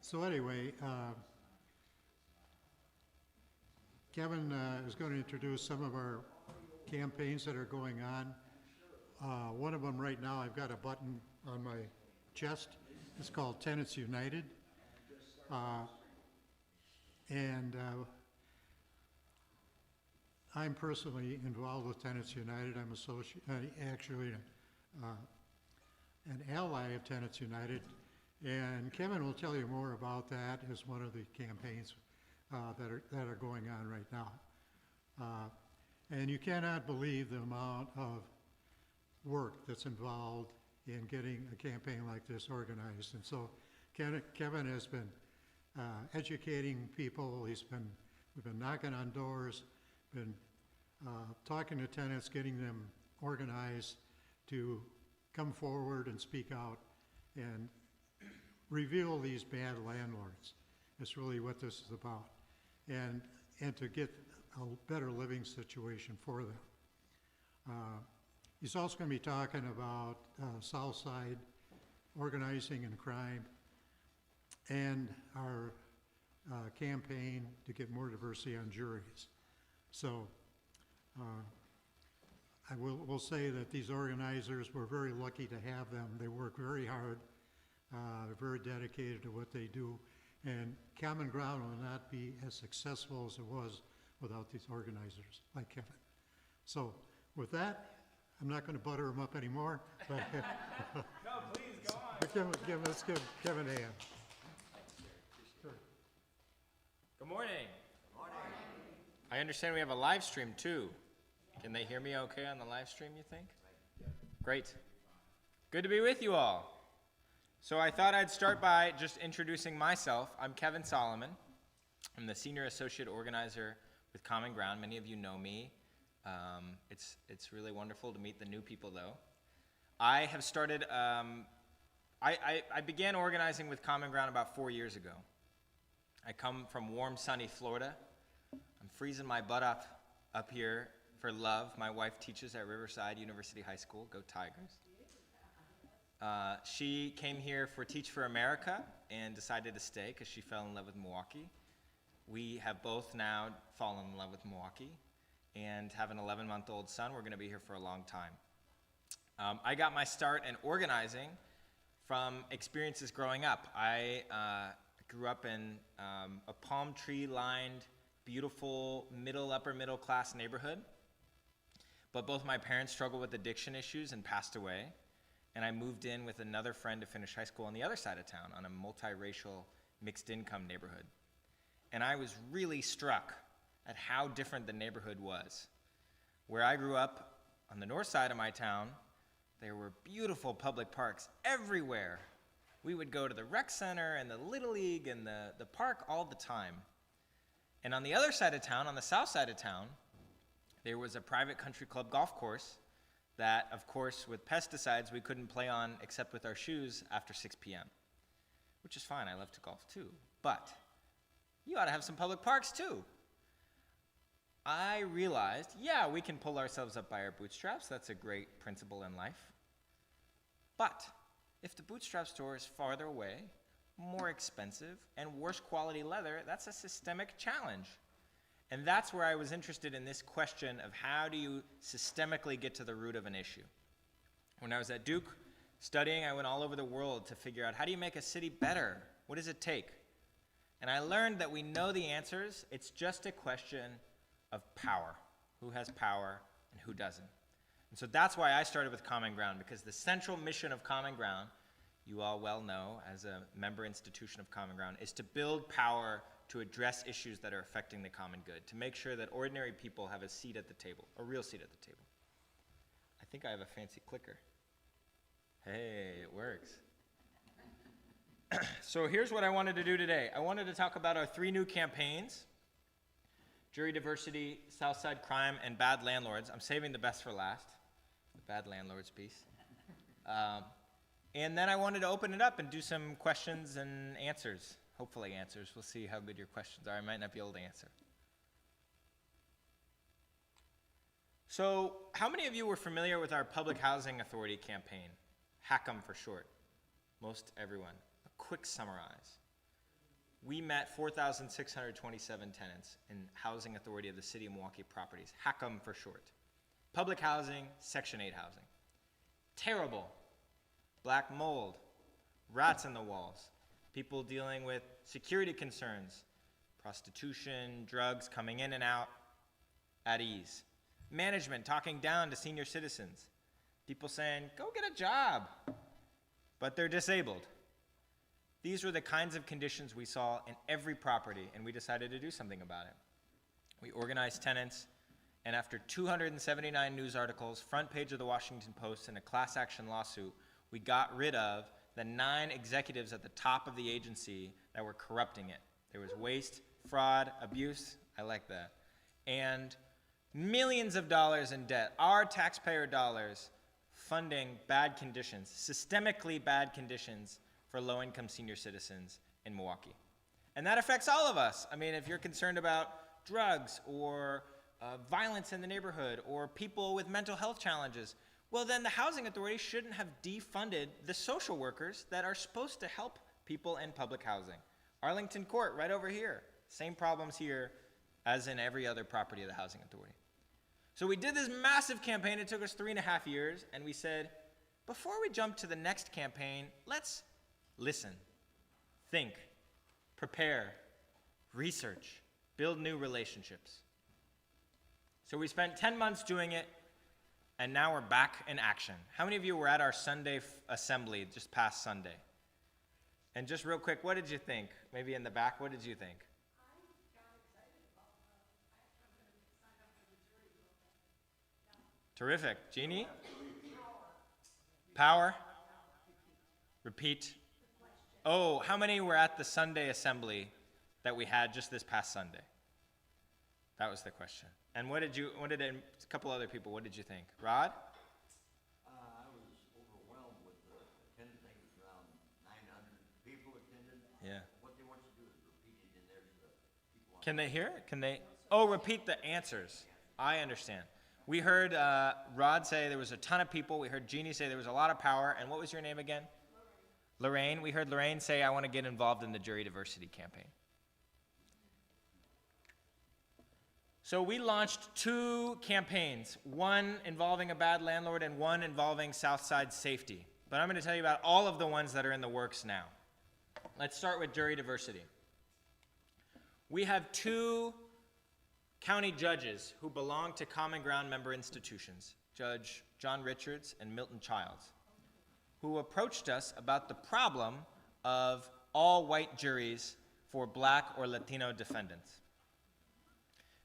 So anyway, Kevin is going to introduce some of our campaigns that are going on. One of them right now, I've got a button on my chest. It's called Tenants United. And I'm personally involved with Tenants United. I'm actually an ally of Tenants United. And Kevin will tell you more about that as one of the campaigns that are going on right now. And you cannot believe the amount of work that's involved in getting a campaign like this organized. And so Kevin has been educating people. We've been knocking on doors, been talking to tenants, getting them organized to come forward and speak out and reveal these bad landlords. That's really what this is about. And to get a better living situation for them. He's also going to be talking about Southside organizing and crime and our campaign to get more diversity on juries. So I will say that these organizers, we're very lucky to have them. They work very hard. They're very dedicated to what they do. And Common Ground will not be as successful as it was without these organizers like Kevin. So with that, I'm not going to butter him up anymore. But no, please, go on. Let's give Kevin a hand. Sure. Good morning. Good morning. I understand we have a live stream too. Can they hear me okay on the live stream, you think? Great. Good to be with you all. So I thought I'd start by just introducing myself. I'm Kevin Solomon. I'm the Senior Associate Organizer with Common Ground. Many of you know me. It's really wonderful to meet the new people, though. I have started, I began organizing with Common Ground about 4 years ago. I come from warm, sunny Florida. I'm freezing my butt up here for love. My wife teaches at Riverside University High School. Go Tigers. She came here for Teach for America and decided to stay because she fell in love with Milwaukee. We have both now fallen in love with Milwaukee and have an 11-month-old son. We're going to be here for a long time. I got my start in organizing from experiences growing up. I grew up in a palm tree-lined, beautiful, upper middle class neighborhood. But both my parents struggled with addiction issues and passed away. And I moved in with another friend to finish high school on the other side of town, on a multiracial, mixed-income neighborhood. And I was really struck at how different the neighborhood was. Where I grew up, on the north side of my town, there were beautiful public parks everywhere. We would go to the rec center and the Little League and the park all the time. And on the other side of town, on the south side of town, there was a private country club golf course that, of course, with pesticides, we couldn't play on except with our shoes after 6 p.m., which is fine. I love to golf too. But you ought to have some public parks too. I realized, yeah, we can pull ourselves up by our bootstraps. That's a great principle in life. But if the bootstrap store is farther away, more expensive, and worse quality leather, that's a systemic challenge. And that's where I was interested in this question of how do you systemically get to the root of an issue. When I was at Duke studying, I went all over the world to figure out how do you make a city better? What does it take? And I learned that we know the answers. It's just a question of power. Who has power and who doesn't? And so that's why I started with Common Ground, because the central mission of Common Ground, you all well know as a member institution of Common Ground, is to build power to address issues that are affecting the common good, to make sure that ordinary people have a seat at the table, a real seat at the table. I think I have a fancy clicker. Hey, it works. So here's what I wanted to do today. I wanted to talk about our 3 new campaigns: jury diversity, Southside crime, and bad landlords. I'm saving the best for last, the bad landlords piece. And then I wanted to open it up and do some questions and answers. Hopefully answers. We'll see how good your questions are. I might not be able to answer. So how many of you were familiar with our Public Housing Authority campaign? HACM for short. Most everyone. A quick summarize. we met 4,627 tenants in Housing Authority of the City of Milwaukee Properties, HACM for short. Public housing, Section 8 housing. Terrible. Black mold, rats in the walls, people dealing with security concerns, prostitution, drugs coming in and out at ease. Management talking down to senior citizens. People saying, go get a job, but they're disabled. These were the kinds of conditions we saw in every property, and we decided to do something about it. We organized tenants, and after 279 news articles, front page of the Washington Post, and a class action lawsuit, we got rid of the 9 executives at the top of the agency that were corrupting it. There was waste, fraud, abuse, I like that, and millions of dollars in debt, our taxpayer dollars, funding bad conditions, systemically bad conditions for low-income senior citizens in Milwaukee. And that affects all of us. I mean, if you're concerned about drugs or violence in the neighborhood or people with mental health challenges, well, then the Housing Authority shouldn't have defunded the social workers that are supposed to help people in public housing. Arlington Court, right over here. Same problems here as in every other property of the Housing Authority. So we did this massive campaign. It took us 3.5 years, and we said, before we jump to the next campaign, let's listen, think, prepare, research, build new relationships. So we spent 10 months doing it, and now we're back in action. How many of you were at our Sunday assembly just past Sunday? And just real quick, what did you think? Maybe in the back, what did you think? Terrific. Jeannie? Power? Repeat. Oh, how many were at the Sunday assembly that we had just this past Sunday? That was the question. And a couple other people, what did you think? Rod? I was overwhelmed with the attendance. I think it was around 900 people attended. Yeah. What they want you to do is repeat it in there so that people Can they hear it? Repeat the answers. I understand. We heard Rod say there was a ton of people. We heard Jeannie say there was a lot of power. And what was your name again? Lorraine. We heard Lorraine say, I want to get involved in the jury diversity campaign. So we launched 2 campaigns, one involving a bad landlord and one involving Southside safety. But I'm going to tell you about all of the ones that are in the works now. Let's start with jury diversity. We have 2 county judges who belong to Common Ground member institutions, Judge John Richards and Milton Childs, who approached us about the problem of all white juries for Black or Latino defendants.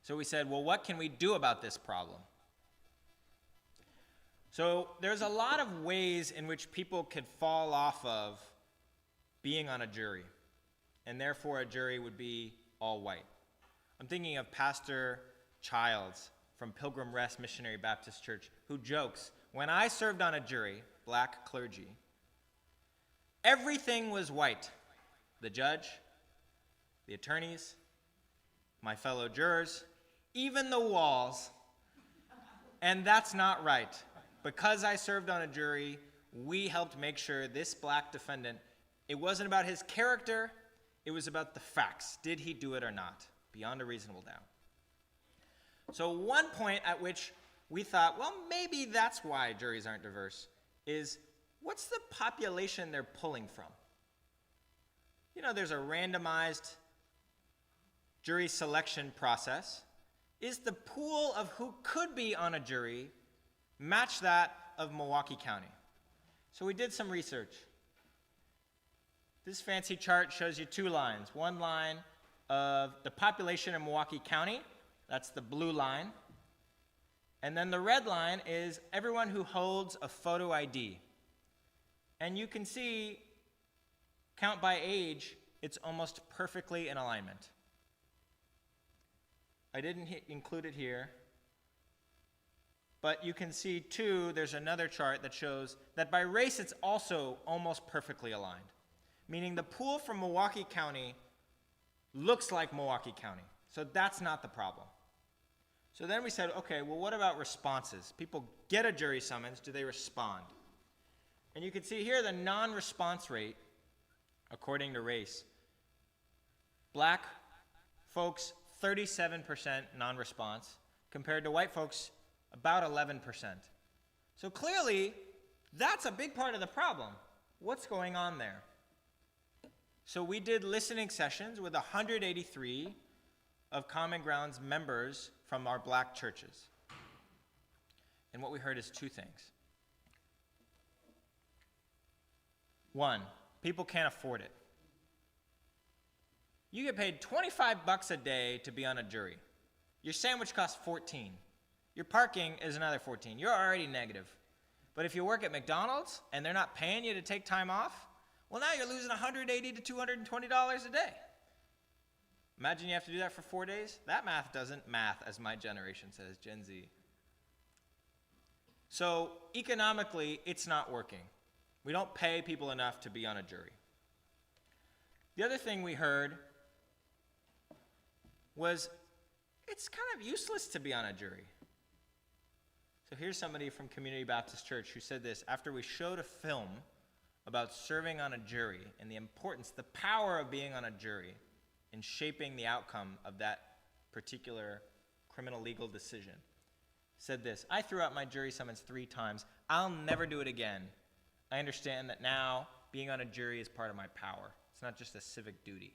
So we said, well, what can we do about this problem? So there's a lot of ways in which people could fall off of being on a jury, and therefore a jury would be all white. I'm thinking of Pastor Childs from Pilgrim Rest Missionary Baptist Church, who jokes, when I served on a jury, black clergy, everything was white. The judge, the attorneys, my fellow jurors, even the walls. And that's not right. Because I served on a jury, we helped make sure this black defendant, it wasn't about his character, it was about the facts. Did he do it or not? Beyond a reasonable doubt. So one point at which we thought, well, maybe that's why juries aren't diverse, is what's the population they're pulling from? You know, there's a randomized jury selection process. Is the pool of who could be on a jury match that of Milwaukee County? So we did some research. This fancy chart shows you 2 lines. One line of the population in Milwaukee County, that's the blue line. And then the red line is everyone who holds a photo ID. And you can see, count by age, it's almost perfectly in alignment. I didn't include it here, but you can see too, there's another chart that shows that by race it's also almost perfectly aligned, meaning the pool from Milwaukee County looks like Milwaukee County, so that's not the problem. So then we said, okay, well, what about responses? People get a jury summons, do they respond? And you can see here the non-response rate, according to race, Black folks, 37% non-response, compared to white folks, about 11%. So clearly, that's a big part of the problem. What's going on there? So we did listening sessions with 183 of Common Ground's members from our black churches. And what we heard is two things. One, people can't afford it. You get paid $25 a day to be on a jury. Your sandwich costs $14. Your parking is another $14. You're already negative. But if you work at McDonald's and they're not paying you to take time off, well, now you're losing $180 to $220 a day. Imagine you have to do that for 4 days. That math doesn't math, as my generation says, Gen Z. So economically, it's not working. We don't pay people enough to be on a jury. The other thing we heard was it's kind of useless to be on a jury. So here's somebody from Community Baptist Church who said this after we showed a film about serving on a jury and the importance, the power of being on a jury in shaping the outcome of that particular criminal legal decision. Said this, I threw out my jury summons 3 times. I'll never do it again. I understand that now being on a jury is part of my power. It's not just a civic duty.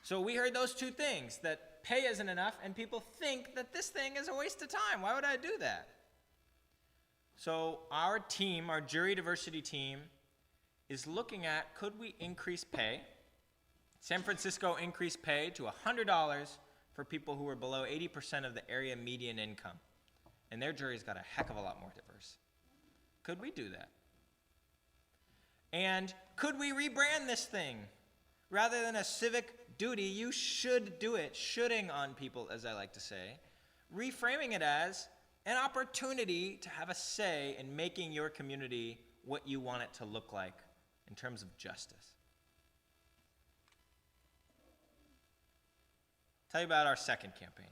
So we heard those two things, that pay isn't enough, and people think that this thing is a waste of time. Why would I do that? So our team, our jury diversity team, is looking at, could we increase pay? San Francisco increased pay to $100 for people who were below 80% of the area median income. And their jury's got a heck of a lot more diverse. Could we do that? And could we rebrand this thing? Rather than a civic duty, you should do it, shoulding on people, as I like to say, reframing it as an opportunity to have a say in making your community what you want it to look like in terms of justice. Tell you about our second campaign,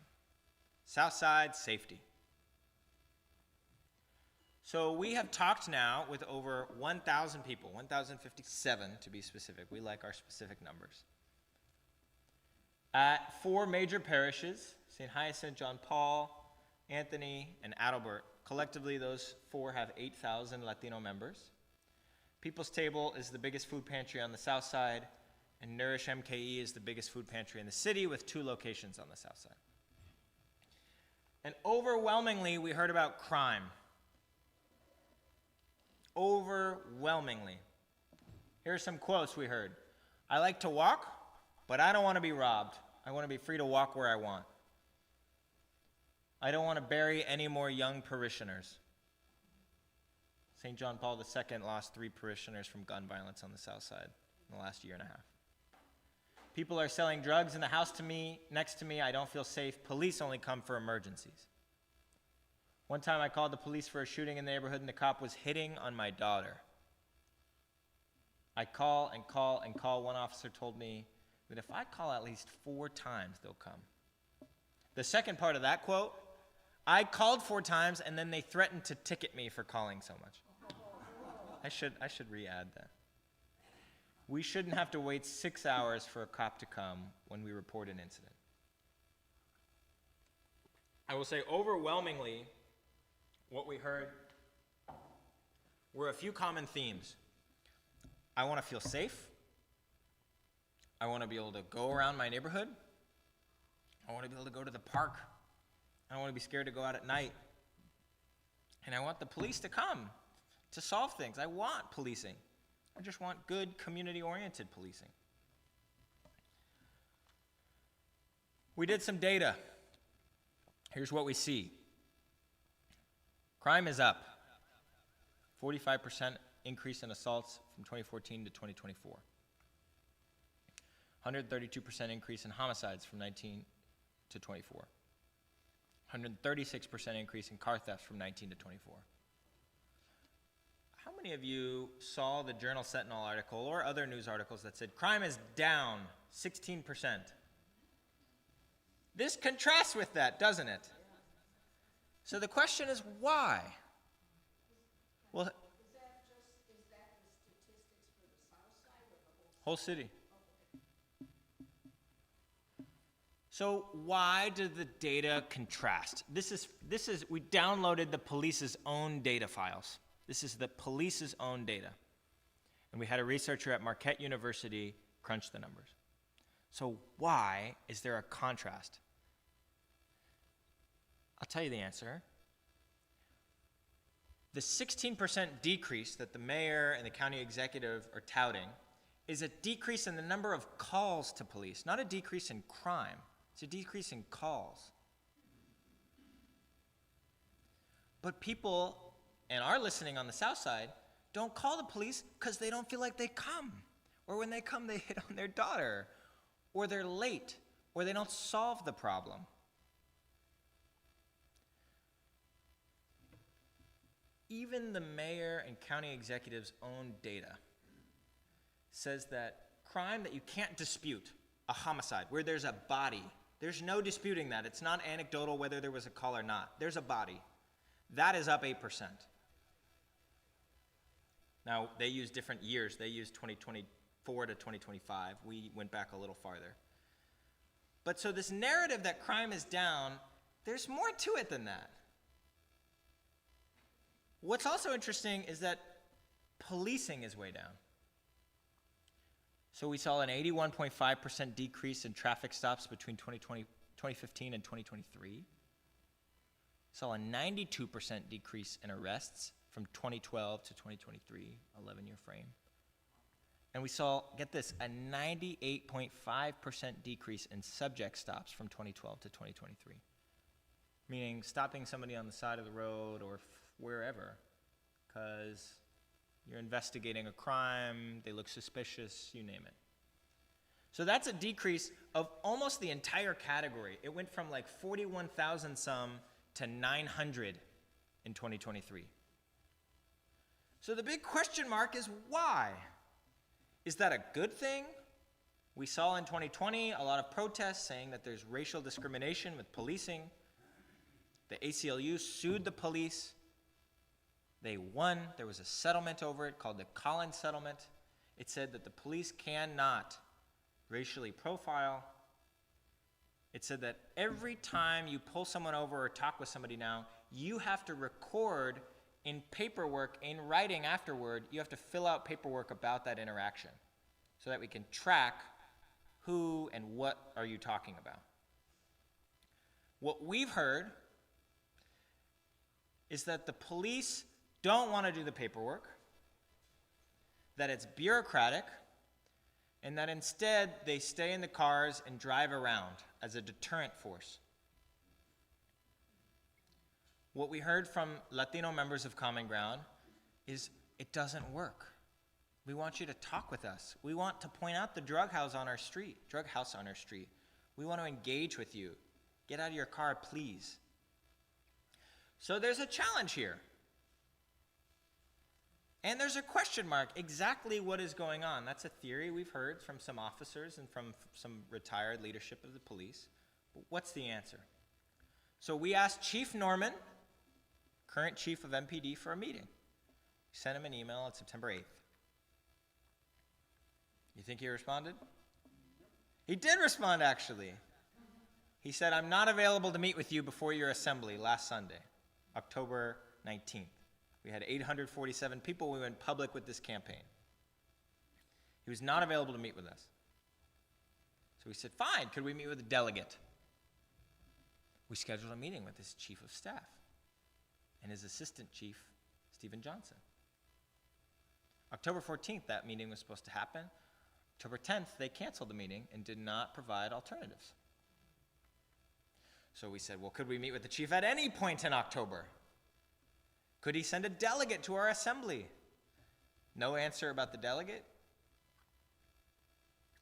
Southside Safety. So we have talked now with over 1,000 people, 1,057 to be specific. We like our specific numbers. At 4 major parishes, St. Hyacinth, John Paul, Anthony, and Adelbert. Collectively, those 4 have 8,000 Latino members. People's Table is the biggest food pantry on the south side, and Nourish MKE is the biggest food pantry in the city with 2 locations on the south side. And overwhelmingly, we heard about crime. Overwhelmingly. Here are some quotes we heard. I like to walk, but I don't want to be robbed. I want to be free to walk where I want. I don't want to bury any more young parishioners. St. John Paul II lost 3 parishioners from gun violence on the south side in the last year and a half. People are selling drugs in the house next to me. I don't feel safe. Police only come for emergencies. One time I called the police for a shooting in the neighborhood and the cop was hitting on my daughter. I call and call and call. One officer told me that if I call at least 4 times, they'll come. The second part of that quote, I called 4 times and then they threatened to ticket me for calling so much. I should re-add that. We shouldn't have to wait 6 hours for a cop to come when we report an incident. I will say overwhelmingly, what we heard were a few common themes. I want to feel safe. I want to be able to go around my neighborhood. I want to be able to go to the park. I don't want to be scared to go out at night. And I want the police to come to solve things. I want policing. I just want good community-oriented policing. We did some data. Here's what we see. Crime is up. 45% increase in assaults from 2014 to 2024. 132% increase in homicides from 19 to 24. 136% increase in car thefts from 19 to 24. How many of you saw the Journal Sentinel article or other news articles that said crime is down 16%? This contrasts with that, doesn't it? So the question is why? Well, Is that the statistics for the south side or the whole? whole city. So why did the data contrast? We downloaded the police's own data files. This is the police's own data. And we had a researcher at Marquette University crunch the numbers. So why is there a contrast? I'll tell you the answer. The 16% decrease that the mayor and the county executive are touting is a decrease in the number of calls to police, not a decrease in crime. It's a decrease in calls. But people, and are listening on the Southside, don't call the police because they don't feel like they come. Or when they come, they hit on their daughter. Or they're late. Or they don't solve the problem. Even the mayor and county executive's own data says that crime that you can't dispute, a homicide, where there's a body, there's no disputing that. It's not anecdotal whether there was a call or not. There's a body. That is up 8%. Now, they use different years. They use 2024 to 2025. We went back a little farther. But so this narrative that crime is down, there's more to it than that. What's also interesting is that policing is way down. So we saw an 81.5% decrease in traffic stops between 2015 and 2023. Saw a 92% decrease in arrests from 2012 to 2023, 11-year frame. And we saw, get this, a 98.5% decrease in subject stops from 2012 to 2023. Meaning stopping somebody on the side of the road or wherever, because you're investigating a crime, they look suspicious, you name it. So that's a decrease of almost the entire category. It went from like 41,000 some to 900 in 2023. So the big question mark is why? Is that a good thing? We saw in 2020 a lot of protests saying that there's racial discrimination with policing. The ACLU sued the police. They won. There was a settlement over it called the Collins Settlement. It said that the police cannot racially profile. It said that every time you pull someone over or talk with somebody now, you have to record in paperwork, in writing afterward, you have to fill out paperwork about that interaction so that we can track who and what are you talking about. What we've heard is that the police don't want to do the paperwork, that it's bureaucratic, and that instead they stay in the cars and drive around as a deterrent force. What we heard from Latino members of Common Ground is it doesn't work. We want you to talk with us. We want to point out the drug house on our street. We want to engage with you. Get out of your car, please. So there's a challenge here. And there's a question mark, exactly what is going on. That's a theory we've heard from some officers and from some retired leadership of the police. But what's the answer? So we asked Chief Norman, current chief of MPD, for a meeting. We sent him an email on September 8th. You think he responded? He did respond, actually. He said, I'm not available to meet with you before your assembly last Sunday, October 19th. We had 847 people. We went public with this campaign. He was not available to meet with us. So we said, fine, could we meet with a delegate? We scheduled a meeting with his chief of staff and his assistant chief, Stephen Johnson. October 14th, that meeting was supposed to happen. October 10th, they canceled the meeting and did not provide alternatives. So we said, well, could we meet with the chief at any point in October? Could he send a delegate to our assembly? No answer about the delegate.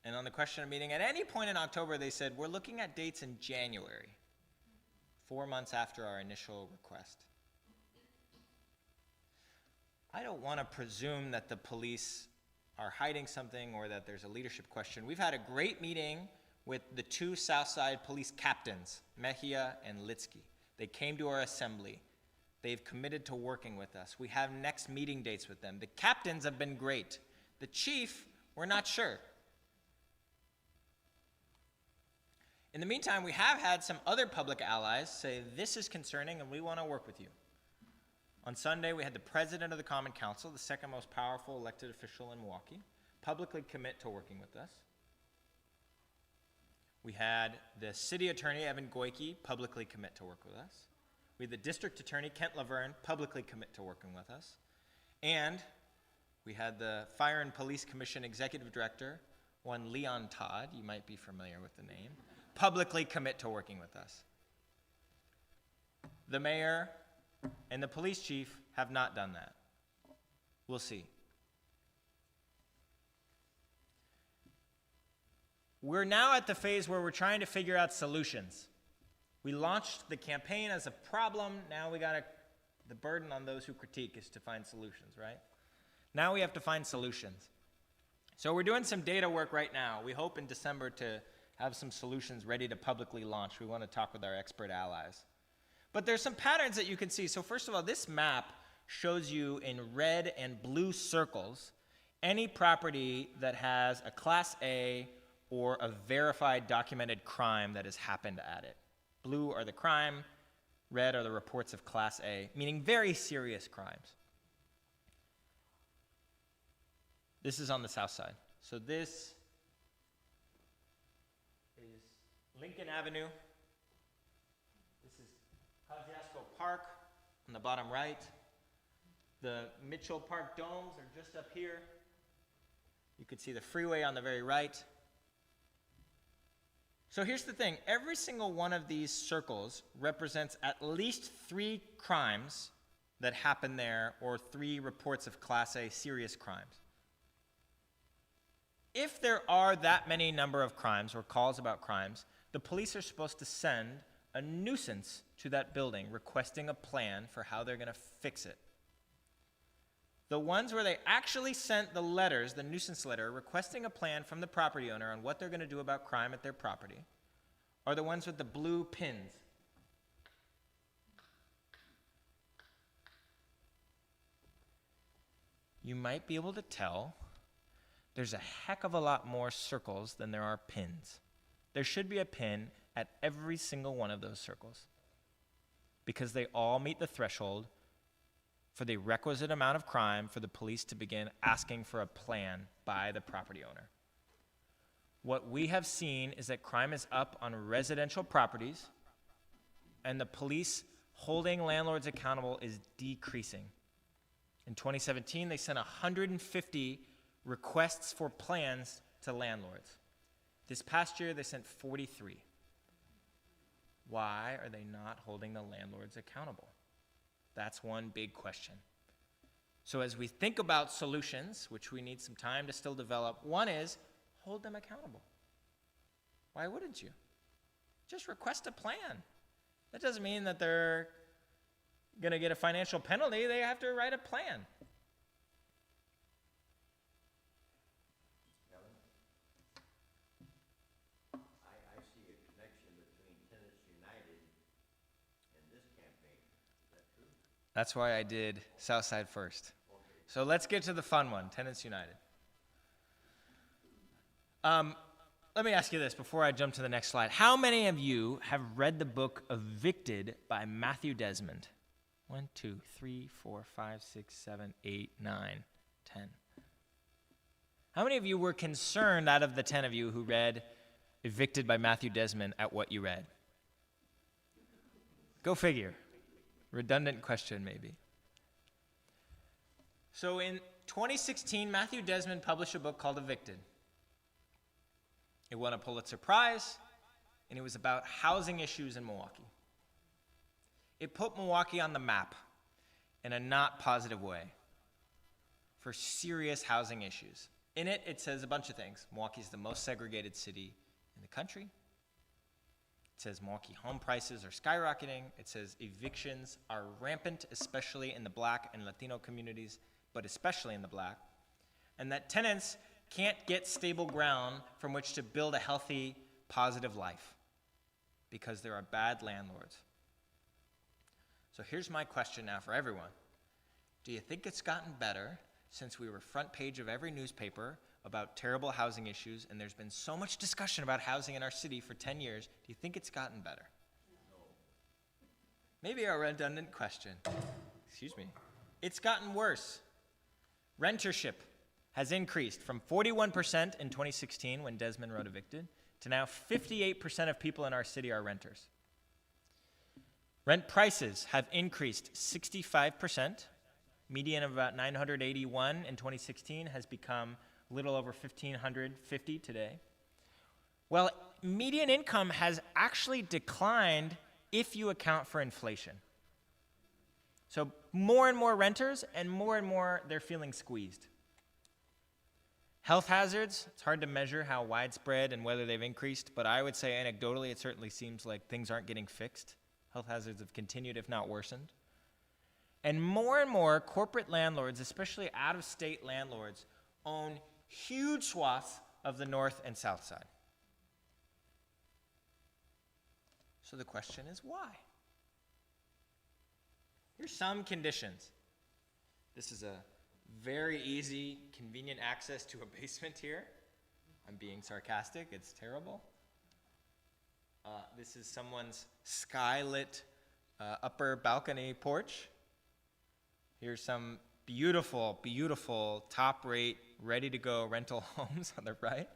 And on the question of meeting at any point in October, they said, we're looking at dates in January, 4 months after our initial request. I don't want to presume that the police are hiding something or that there's a leadership question. We've had a great meeting with the two Southside police captains, Mejia and Litsky. They came to our assembly. They've committed to working with us. We have next meeting dates with them. The captains have been great. The chief, we're not sure. In the meantime, we have had some other public allies say this is concerning and we want to work with you. On Sunday, we had the president of the Common Council, the second most powerful elected official in Milwaukee, publicly commit to working with us. We had the city attorney, Evan Goyke, publicly commit to work with us. We had the district attorney, Kent Laverne, publicly commit to working with us. And we had the Fire and Police Commission executive director, one Leon Todd, you might be familiar with the name, publicly commit to working with us. The mayor and the police chief have not done that. We'll see. We're now at the phase where we're trying to figure out solutions. We launched the campaign as a problem. Now the burden on those who critique is to find solutions, right? Now we have to find solutions. So we're doing some data work right now. We hope in December to have some solutions ready to publicly launch. We want to talk with our expert allies. But there's some patterns that you can see. So first of all, this map shows you in red and blue circles any property that has a Class A or a verified documented crime that has happened at it. Blue are the crime, red are the reports of Class A, meaning very serious crimes. This is on the Southside. So this is Lincoln Avenue. This is Kosciuszko Park on the bottom right. The Mitchell Park domes are just up here. You could see the freeway on the very right. So here's the thing. Every single one of these circles represents at least 3 crimes that happen there or 3 reports of Class A serious crimes. If there are that many number of crimes or calls about crimes, the police are supposed to send a nuisance to that building requesting a plan for how they're going to fix it. The ones where they actually sent the letters, the nuisance letter, requesting a plan from the property owner on what they're going to do about crime at their property, are the ones with the blue pins. You might be able to tell there's a heck of a lot more circles than there are pins. There should be a pin at every single one of those circles because they all meet the threshold for the requisite amount of crime for the police to begin asking for a plan by the property owner. What we have seen is that crime is up on residential properties and the police holding landlords accountable is decreasing. In 2017, they sent 150 requests for plans to landlords. This past year, they sent 43. Why are they not holding the landlords accountable? That's one big question. So as we think about solutions, which we need some time to still develop, one is hold them accountable. Why wouldn't you? Just request a plan. That doesn't mean that they're going to get a financial penalty. They have to write a plan. I see a connection between Tenants United and this campaign. Is that true? That's why I did Southside first. So let's get to the fun one, Tenants United. Let me ask you this before I jump to the next slide. How many of you have read the book Evicted by Matthew Desmond? 1, 2, 3, 4, 5, 6, 7, 8, 9, 10. How many of you were concerned out of the 10 of you who read Evicted by Matthew Desmond at what you read? Go figure. Redundant question, maybe. So in 2016, Matthew Desmond published a book called Evicted. It won a Pulitzer Prize, and it was about housing issues in Milwaukee. It put Milwaukee on the map in a not positive way for serious housing issues. In it, it says a bunch of things. Milwaukee's the most segregated city in the country. It says Milwaukee home prices are skyrocketing. It says evictions are rampant, especially in the Black and Latino communities, but especially in the Black. And that tenants can't get stable ground from which to build a healthy, positive life because there are bad landlords. So here's my question now for everyone. Do you think it's gotten better since we were front page of every newspaper about terrible housing issues, and there's been so much discussion about housing in our city for 10 years. Do you think it's gotten better? No. Maybe a redundant question. Excuse me. It's gotten worse. Rentership has increased from 41% in 2016 when Desmond Road evicted to now 58% of people in our city are renters. Rent prices have increased 65%. Median of about 981 in 2016 has become a little over 1,550 today. Well, median income has actually declined if you account for inflation. So more and more renters, and more they're feeling squeezed. Health hazards, it's hard to measure how widespread and whether they've increased, but I would say anecdotally it certainly seems like things aren't getting fixed. Health hazards have continued, if not worsened. And more corporate landlords, especially out-of-state landlords, own huge swaths of the North and South Side. So the question is why? Here's some conditions. This is a very easy, convenient access to a basement here. I'm being sarcastic, it's terrible. This is someone's skylit upper balcony porch. Here's some beautiful, beautiful, top-rate, ready-to-go rental homes on the right.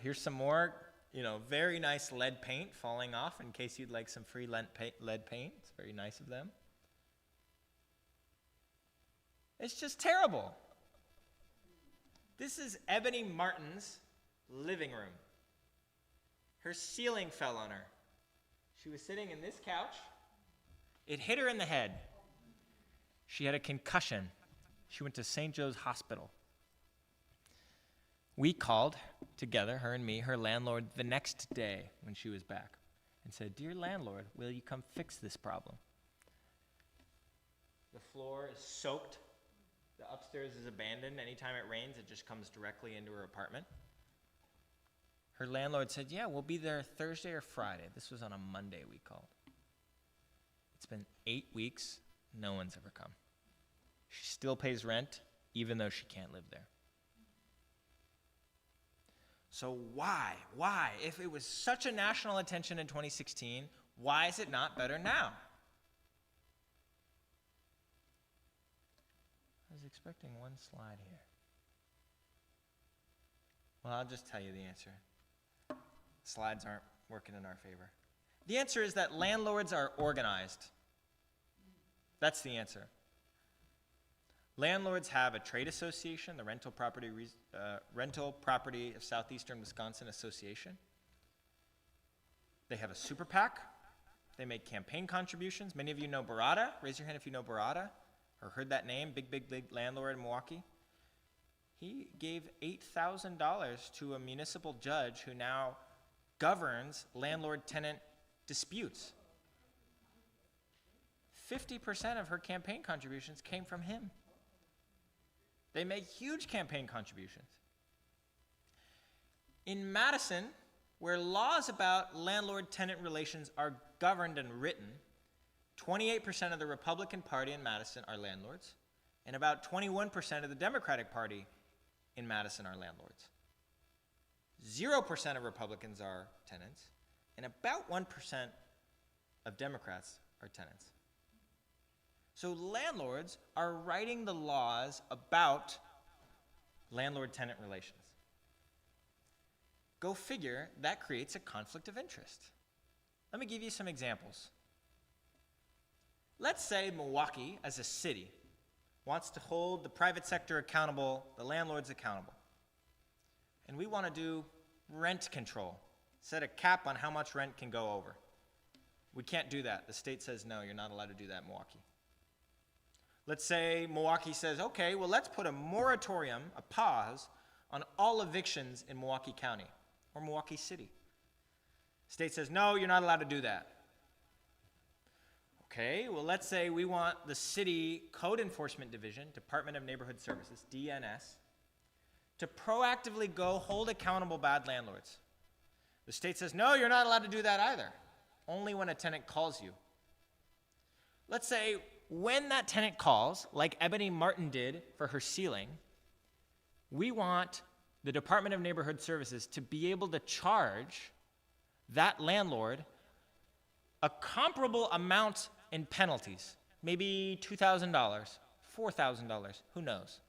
Here's some more, very nice lead paint falling off in case you'd like some free lead paint. It's very nice of them. It's just terrible. This is Ebony Martin's living room. Her ceiling fell on her. She was sitting in this couch. It hit her in the head. She had a concussion. She went to St. Joe's Hospital. We called together, her and me, her landlord, the next day when she was back and said, "Dear landlord, will you come fix this problem?" The floor is soaked. The upstairs is abandoned. Anytime it rains, it just comes directly into her apartment. Her landlord said, "Yeah, we'll be there Thursday or Friday." This was on a Monday we called. It's been 8 weeks. No one's ever come. She still pays rent, even though she can't live there. So why? If it was such a national attention in 2016, why is it not better now? I was expecting one slide here. Well, I'll just tell you the answer. Slides aren't working in our favor. The answer is that landlords are organized. That's the answer. Landlords have a trade association, the Rental Property of Southeastern Wisconsin Association. They have a super PAC. They make campaign contributions. Many of you know Barada. Raise your hand if you know Barada or heard that name, big landlord in Milwaukee. He gave $8,000 to a municipal judge who now governs landlord-tenant disputes. 50% of her campaign contributions came from him. They make huge campaign contributions. In Madison, where laws about landlord-tenant relations are governed and written, 28% of the Republican Party in Madison are landlords, and about 21% of the Democratic Party in Madison are landlords. 0% of Republicans are tenants, and about 1% of Democrats are tenants. So landlords are writing the laws about landlord-tenant relations. Go figure, that creates a conflict of interest. Let me give you some examples. Let's say Milwaukee, as a city, wants to hold the private sector accountable, the landlords accountable. And we want to do rent control, set a cap on how much rent can go over. We can't do that. The state says, no, you're not allowed to do that in Milwaukee. Let's say Milwaukee says, okay, well, let's put a moratorium, a pause, on all evictions in Milwaukee County or Milwaukee City. State says, no, you're not allowed to do that. Okay, well, let's say we want the city code enforcement division, Department of Neighborhood Services, DNS, to proactively go hold accountable bad landlords. The state says, no, you're not allowed to do that either, only when a tenant calls you. Let's say when that tenant calls, like Ebony Martin did for her ceiling, we want the Department of Neighborhood Services to be able to charge that landlord a comparable amount in penalties, maybe $2,000, $4,000, who knows.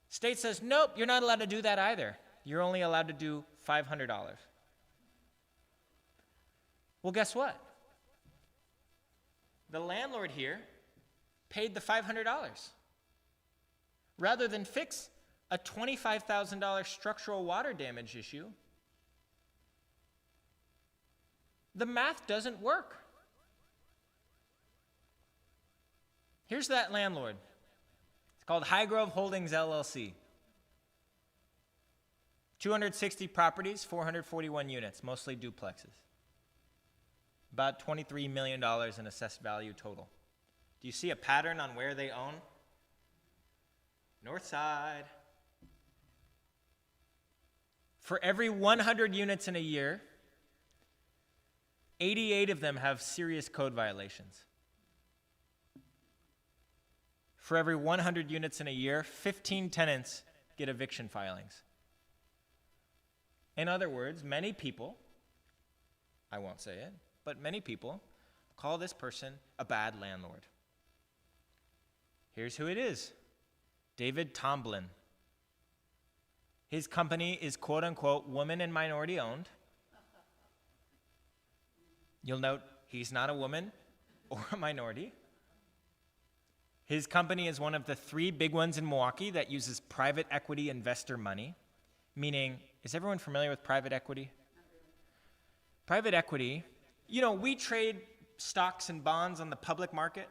State says, nope, you're not allowed to do that either. You're only allowed to do $500. Well, guess what? The landlord here paid the $500 rather than fix a $25,000 structural water damage issue. The math doesn't work. Here's that landlord. It's called Highgrove Holdings LLC. 260 properties, 441 units, mostly duplexes. About $23 million in assessed value total. Do you see a pattern on where they own? North Side. For every 100 units in a year, 88 of them have serious code violations. For every 100 units in a year, 15 tenants get eviction filings. In other words, many people, I won't say it, but many people call this person a bad landlord. Here's who it is. David Tomblin. His company is quote unquote woman and minority owned. You'll note he's not a woman or a minority. His company is one of the 3 big ones in Milwaukee that uses private equity investor money, meaning, is everyone familiar with private equity? Private equity, we trade stocks and bonds on the public market.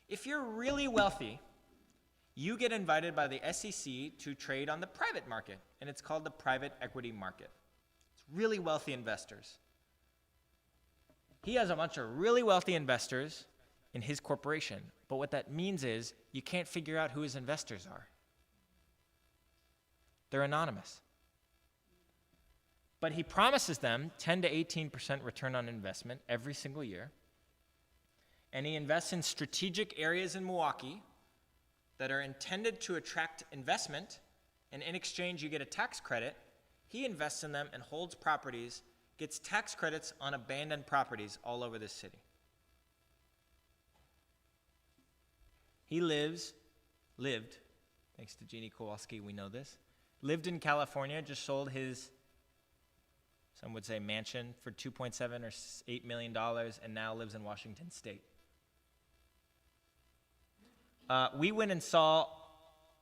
If you're really wealthy, you get invited by the SEC to trade on the private market, and it's called the private equity market. It's really wealthy investors. He has a bunch of really wealthy investors in his corporation, but what that means is you can't figure out who his investors are. They're anonymous. But he promises them 10 to 18% return on investment every single year, and he invests in strategic areas in Milwaukee that are intended to attract investment, and in exchange you get a tax credit. He invests in them and holds properties, gets tax credits on abandoned properties all over this city. He lived, thanks to Jeannie Kowalski, we know this, lived in California, just sold his, some would say mansion, for $2.7 or $8 million, and now lives in Washington State. We went and saw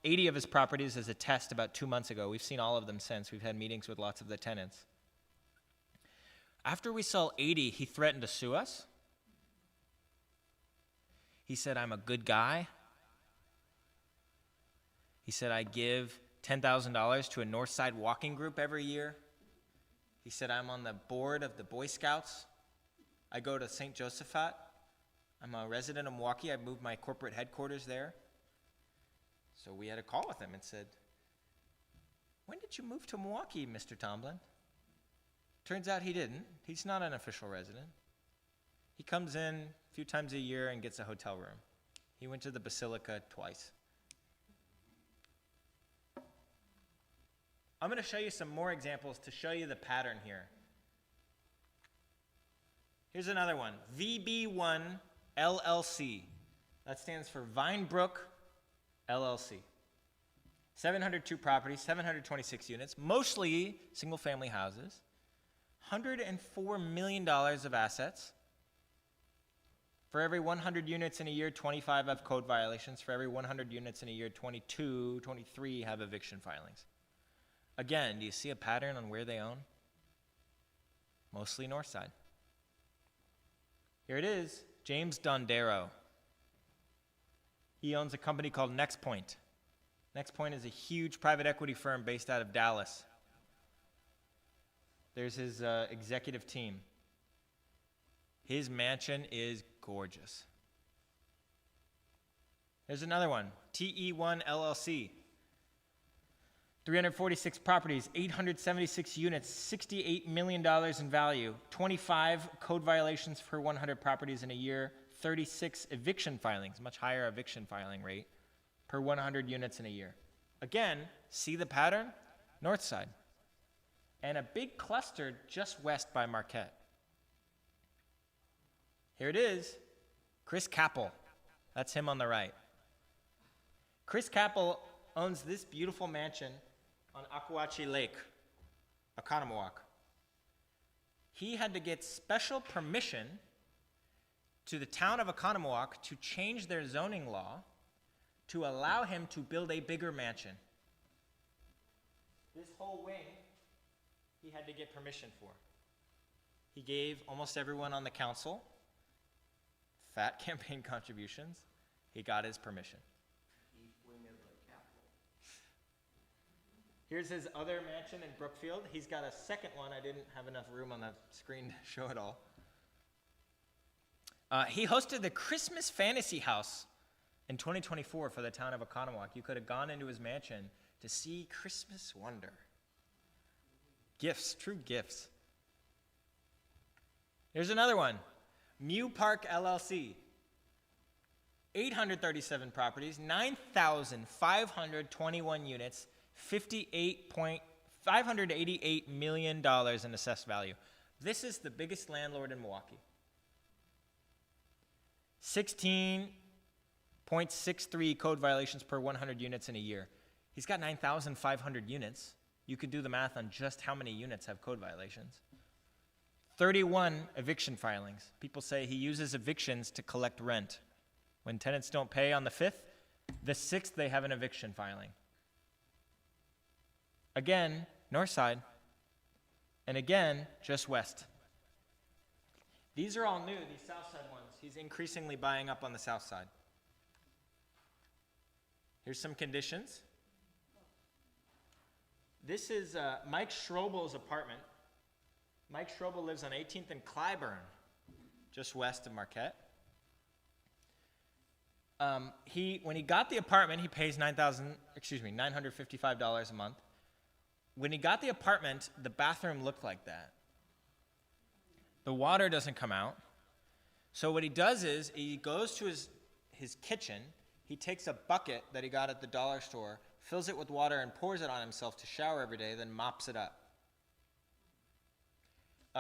80 of his properties as a test about 2 months ago. We've seen all of them since. We've had meetings with lots of the tenants. After we saw 80, he threatened to sue us. He said, I'm a good guy. He said, I give $10,000 to a Northside walking group every year. He said, I'm on the board of the Boy Scouts. I go to St. Josephat. I'm a resident of Milwaukee. I moved my corporate headquarters there. So we had a call with him and said, when did you move to Milwaukee, Mr. Tomblin? Turns out he didn't. He's not an official resident. He comes in a few times a year and gets a hotel room. He went to the Basilica twice. I'm going to show you some more examples to show you the pattern here. Here's another one, VB1 LLC. That stands for Vinebrook LLC. 702 properties, 726 units, mostly single-family houses, $104 million of assets. For every 100 units in a year, 25 have code violations. For every 100 units in a year, 23 have eviction filings. Again, do you see a pattern on where they own? Mostly Northside. Here it is, James Dondero. He owns a company called NextPoint. NextPoint is a huge private equity firm based out of Dallas. There's his executive team. His mansion is gorgeous. There's another one, TE1 LLC. 346 properties, 876 units, $68 million in value, 25 code violations per 100 properties in a year, 36 eviction filings, much higher eviction filing rate per 100 units in a year. Again, see the pattern? North Side. And a big cluster just west by Marquette. Here it is, Chris Capel. That's him on the right. Chris Capel owns this beautiful mansion on Aquachi Lake, Oconomowoc. He had to get special permission to the town of Oconomowoc to change their zoning law to allow him to build a bigger mansion. This whole wing, he had to get permission for. He gave almost everyone on the council fat campaign contributions. He got his permission. East wing of the Capitol. Here's his other mansion in Brookfield. He's got a second one. I didn't have enough room on the screen to show it all. He hosted the Christmas Fantasy House in 2024 for the town of Oconomowoc. You could have gone into his mansion to see Christmas wonder. Gifts, true gifts. Here's another one. Mew Park LLC. 837 properties, 9,521 units, $588 million in assessed value. This is the biggest landlord in Milwaukee. 16.63 code violations per 100 units in a year. He's got 9,500 units. You could do the math on just how many units have code violations. 31 eviction filings. People say he uses evictions to collect rent. When tenants don't pay on the 5th, the 6th they have an eviction filing. Again, north side, and again, just west. These are all new, these south side ones. He's increasingly buying up on the south side. Here's some conditions. This is Mike Schroebel's apartment. Mike Schroebel lives on 18th and Clyburn, just west of Marquette. When he got the apartment, he pays $955 a month. When he got the apartment, the bathroom looked like that. The water doesn't come out. So what he does is he goes to his kitchen, he takes a bucket that he got at the dollar store, fills it with water and pours it on himself to shower every day, then mops it up.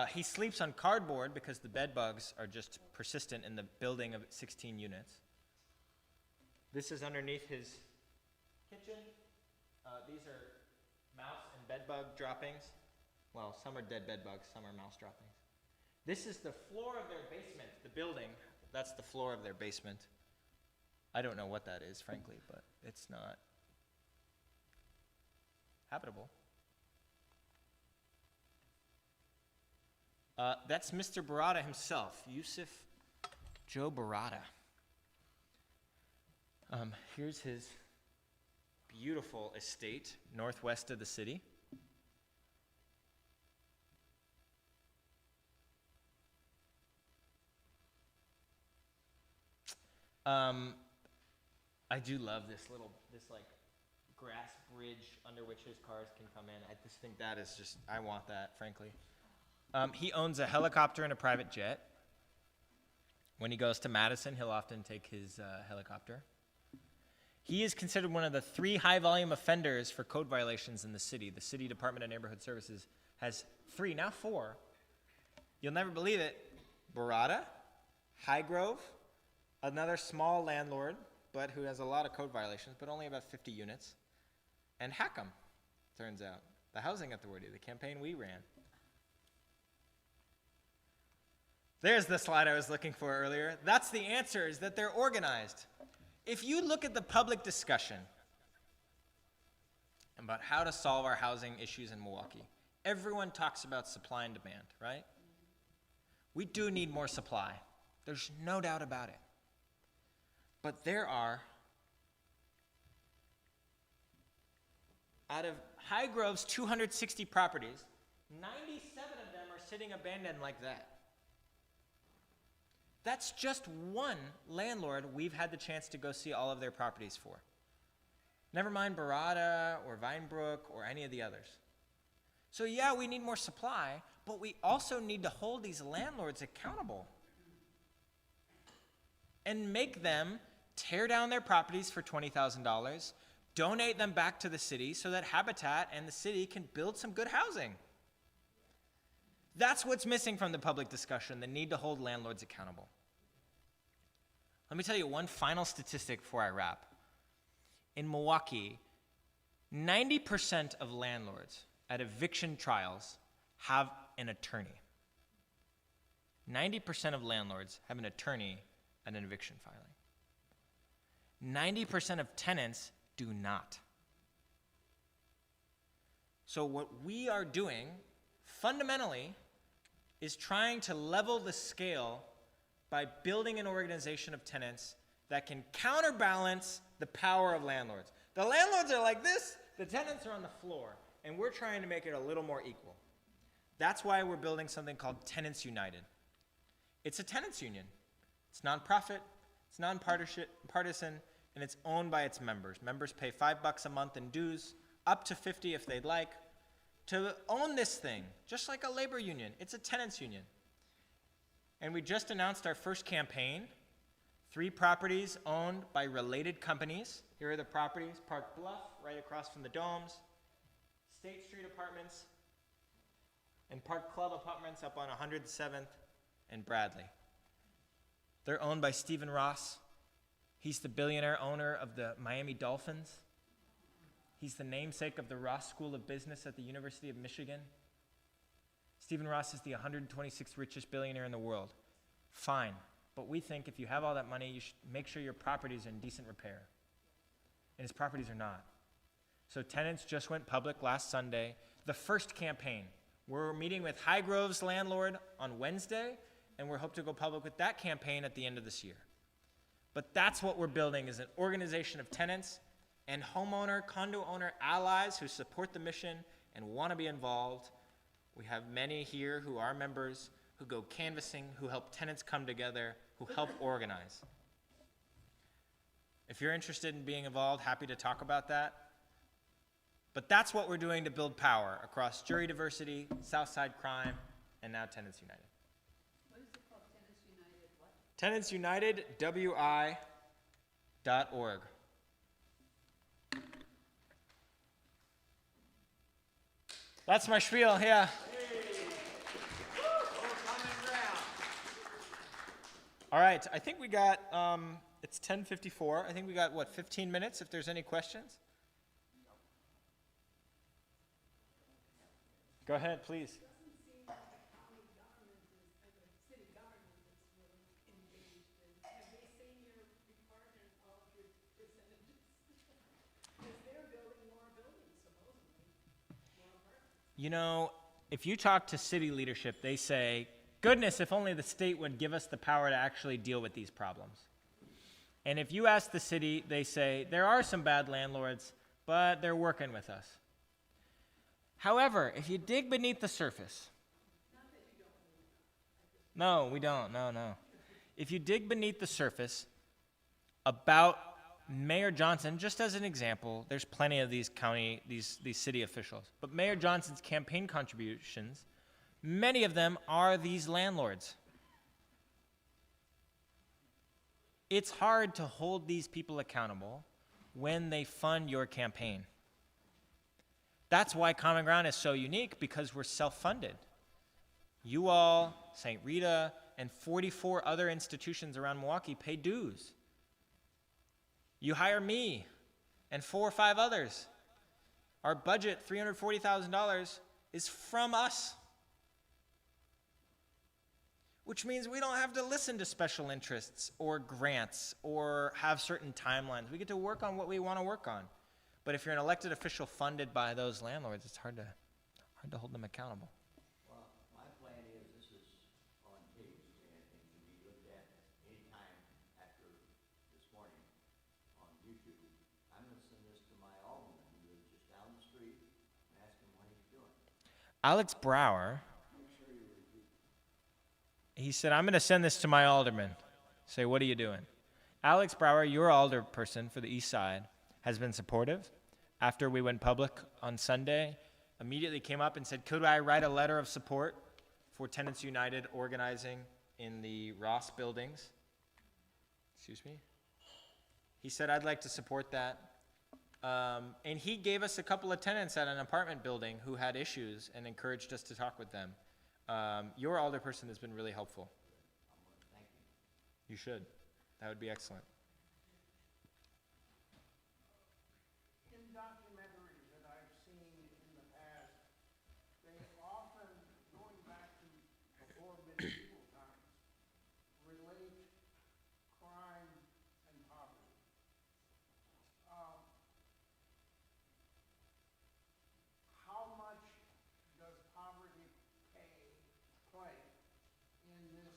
He sleeps on cardboard because the bed bugs are just persistent in the building of 16 units. This is underneath his kitchen. These are mouse and bed bug droppings. Well, some are dead bed bugs, some are mouse droppings. This is the floor of their basement, the building. That's the floor of their basement. I don't know what that is, frankly, but it's not habitable. That's Mr. Barada himself, Yusuf Joe Barada. Here's his beautiful estate northwest of the city. I do love this like grass bridge under which his cars can come in. I just think that is just, I want that, frankly. He owns a helicopter and a private jet. When he goes to Madison, he'll often take his helicopter. He is considered one of the 3 high-volume offenders for code violations in the city. The City Department of Neighborhood Services has 3, now 4. You'll never believe it. Barada, Highgrove, another small landlord, but who has a lot of code violations, but only about 50 units, and Hackham, turns out, the housing authority, the campaign we ran. There's the slide I was looking for earlier. That's the answer, is that they're organized. If you look at the public discussion about how to solve our housing issues in Milwaukee, everyone talks about supply and demand, right? We do need more supply. There's no doubt about it. But there are, out of Highgrove's 260 properties, 97 of them are sitting abandoned like that. That's just one landlord we've had the chance to go see all of their properties for. Never mind Barada or Vinebrook or any of the others. So yeah, we need more supply, but we also need to hold these landlords accountable. and make them tear down their properties for $20,000, donate them back to the city so that Habitat and the city can build some good housing. That's what's missing from the public discussion, the need to hold landlords accountable. Let me tell you one final statistic before I wrap. In Milwaukee, 90% of landlords at eviction trials have an attorney. 90% of landlords have an attorney at an eviction filing. 90% of tenants do not. So what we are doing fundamentally is trying to level the scale by building an organization of tenants that can counterbalance the power of landlords. The landlords are like this, the tenants are on the floor, and we're trying to make it a little more equal. That's why we're building something called Tenants United. It's a tenants union. It's nonprofit, it's nonpartisan, and it's owned by its members. Members pay $5 a month in dues, up to 50 if they'd like, to own this thing, just like a labor union. It's a tenants union. And we just announced our first campaign, 3 properties owned by related companies. Here are the properties: Park Bluff, right across from the domes, State Street Apartments, and Park Club Apartments up on 107th and Bradley. They're owned by Stephen Ross. He's the billionaire owner of the Miami Dolphins. He's the namesake of the Ross School of Business at the University of Michigan. Stephen Ross is the 126th richest billionaire in the world. Fine, but we think if you have all that money, you should make sure your properties are in decent repair. And his properties are not. So tenants just went public last Sunday. The first campaign. We're meeting with High Grove's landlord on Wednesday, and we hope to go public with that campaign at the end of this year. But that's what we're building, is an organization of tenants and homeowner, condo owner allies who support the mission and want to be involved. We have many here who are members, who go canvassing, who help tenants come together, who help organize. If you're interested in being involved, happy to talk about that. But that's what we're doing to build power across jury diversity, Southside crime, and now Tenants United. What is it called? Tenants United what? TenantsUnitedWI.org. That's my spiel, yeah. All right, I think we got, it's 10:54. I think we got, 15 minutes if there's any questions? Go ahead, please. Doesn't seem like the county government is, and the city government is really engaged in. Have they seen your report and all of your percentages? Because they're building more buildings, supposedly, more apartments. You know, if you talk to city leadership, they say, goodness, if only the state would give us the power to actually deal with these problems. And if you ask the city, they say, there are some bad landlords, but they're working with us. However, if you dig beneath the surface, no, we don't, no. If you dig beneath the surface about Mayor Johnson, just as an example, there's plenty of these city officials, but Mayor Johnson's campaign contributions, many of them are these landlords. It's hard to hold these people accountable when they fund your campaign. That's why Common Ground is so unique, because we're self-funded. You all, St. Rita, and 44 other institutions around Milwaukee pay dues. You hire me and 4 or 5 others. Our budget, $340,000, is from us. Which means we don't have to listen to special interests or grants or have certain timelines. We get to work on what we want to work on. But if you're an elected official funded by those landlords, it's hard to hold them accountable. Well, my plan is, this is on tape, and can be looked at any time after this morning on YouTube. I'm gonna send this to my alderman, who lives just down the street, and ask him what he's doing. Alex Brower, he said, I'm going to send this to my alderman. Say, what are you doing? Alex Brower, your alderperson for the East Side, has been supportive. After we went public on Sunday, immediately came up and said, could I write a letter of support for Tenants United organizing in the Ross buildings? Excuse me? He said, I'd like to support that. And he gave us a couple of tenants at an apartment building who had issues and encouraged us to talk with them. Your alderperson has been really helpful. Thank you. You should. That would be excellent. In documentaries that I've seen in the past, they often, going back to before medieval times, relate crime and poverty. How much does poverty play in this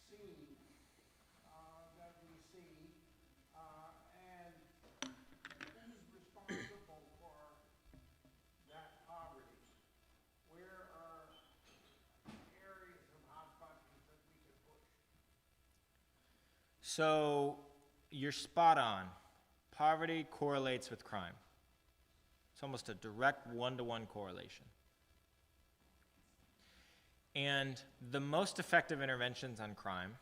scene that we see? And who's responsible for that poverty? Where are areas of hot buttons that we could push? So you're spot on. Poverty correlates with crime. It's almost a direct one-to-one correlation. And the most effective interventions on crime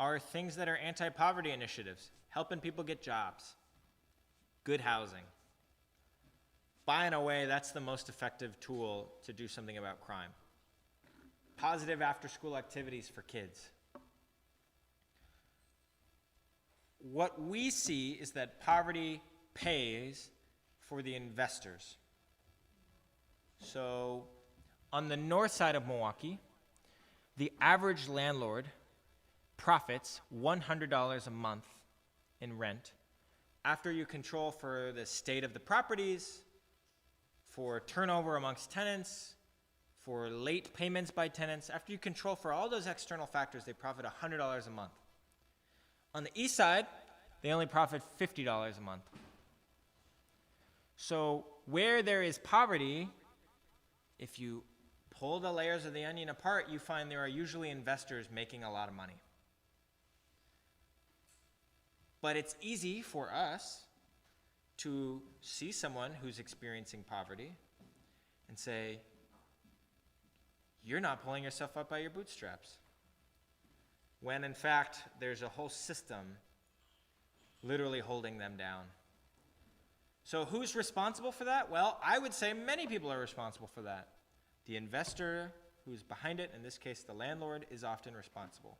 are things that are anti-poverty initiatives, helping people get jobs, good housing. By and away, that's the most effective tool to do something about crime. Positive after-school activities for kids. What we see is that poverty pays for the investors. So on the north side of Milwaukee, the average landlord profits $100 a month in rent after you control for the state of the properties, for turnover amongst tenants, for late payments by tenants. After you control for all those external factors, they profit $100 a month. On the east side, they only profit $50 a month. So where there is poverty, if you pull the layers of the onion apart, you find there are usually investors making a lot of money. But it's easy for us to see someone who's experiencing poverty and say, you're not pulling yourself up by your bootstraps. When in fact, there's a whole system literally holding them down. So who's responsible for that? Well, I would say many people are responsible for that. The investor who's behind it, in this case the landlord, is often responsible.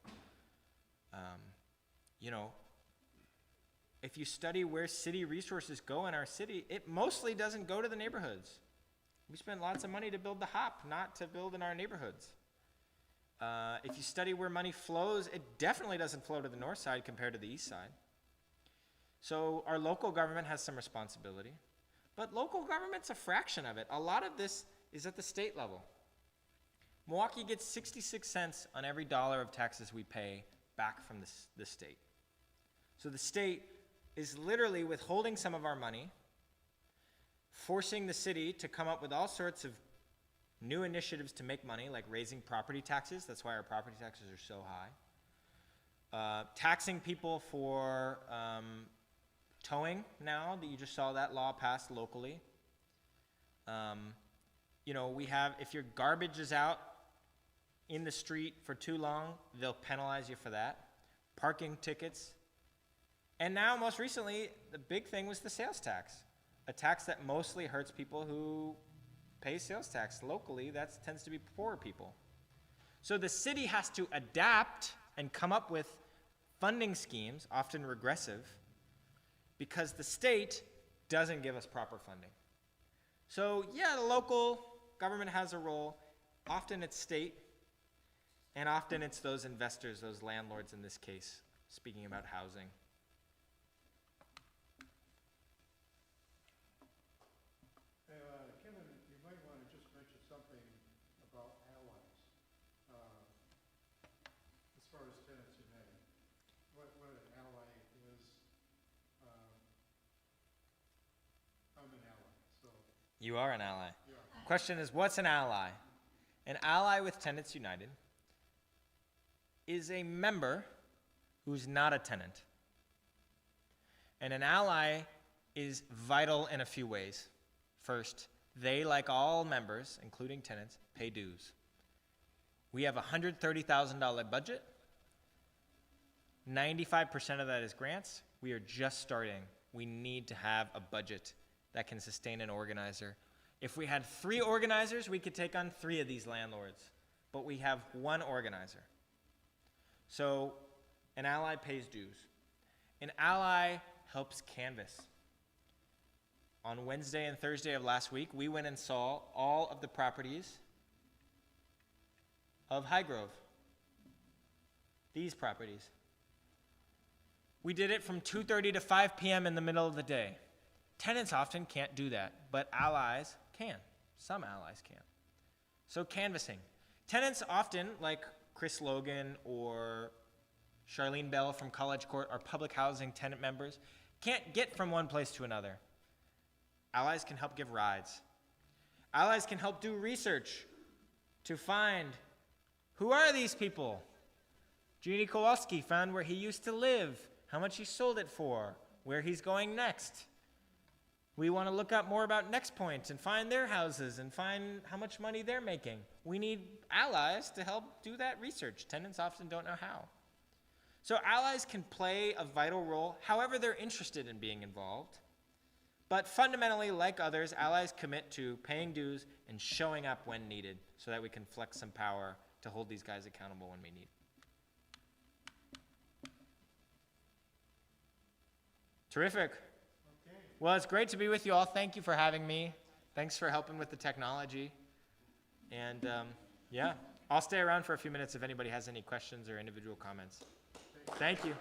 If you study where city resources go in our city, it mostly doesn't go to the neighborhoods. We spend lots of money to build the hop, not to build in our neighborhoods. If you study where money flows, it definitely doesn't flow to the north side compared to the east side. So our local government has some responsibility, but local government's a fraction of it. A lot of this is at the state level. Milwaukee gets 66 cents on every dollar of taxes we pay back from the state. So the state is literally withholding some of our money, forcing the city to come up with all sorts of new initiatives to make money, like raising property taxes. That's why our property taxes are so high. Taxing people for towing now, that you just saw that law passed locally. If your garbage is out in the street for too long, they'll penalize you for that. Parking tickets. And now, most recently, the big thing was the sales tax, a tax that mostly hurts people who pay sales tax locally. That tends to be poor people. So the city has to adapt and come up with funding schemes, often regressive, because the state doesn't give us proper funding. So yeah, the local government has a role. Often it's state, and often it's those investors, those landlords in this case, speaking about housing. Kevin, you might want to just mention something about allies. As far as tenants united, what an ally is. I'm an ally, so. You are an ally. Yeah. Question is, what's an ally? An ally with Tenants United is a member who's not a tenant. And an ally is vital in a few ways. First, they, like all members, including tenants, pay dues. We have a $130,000 budget. 95% of that is grants. We are just starting. We need to have a budget that can sustain an organizer. If we had 3 organizers, we could take on 3 of these landlords, but we have 1 organizer. So an ally pays dues. An ally helps canvass. On Wednesday and Thursday of last week, we went and saw all of the properties of Highgrove. These properties. We did it from 2:30 to 5 p.m. in the middle of the day. Tenants often can't do that, but allies can. Some allies can. So canvassing. Tenants often, like Chris Logan or Charlene Bell from College Court, our public housing tenant members, can't get from one place to another. Allies can help give rides. Allies can help do research to find who are these people. Jeannie Kowalski found where he used to live, how much he sold it for, where he's going next. We want to look up more about Next Point and find their houses and find how much money they're making. We need allies to help do that research. Tenants often don't know how. So allies can play a vital role however they're interested in being involved. But fundamentally, like others, allies commit to paying dues and showing up when needed so that we can flex some power to hold these guys accountable when we need. Terrific. Okay. Well, it's great to be with you all. Thank you for having me. Thanks for helping with the technology. And yeah, I'll stay around for a few minutes if anybody has any questions or individual comments. Thank you.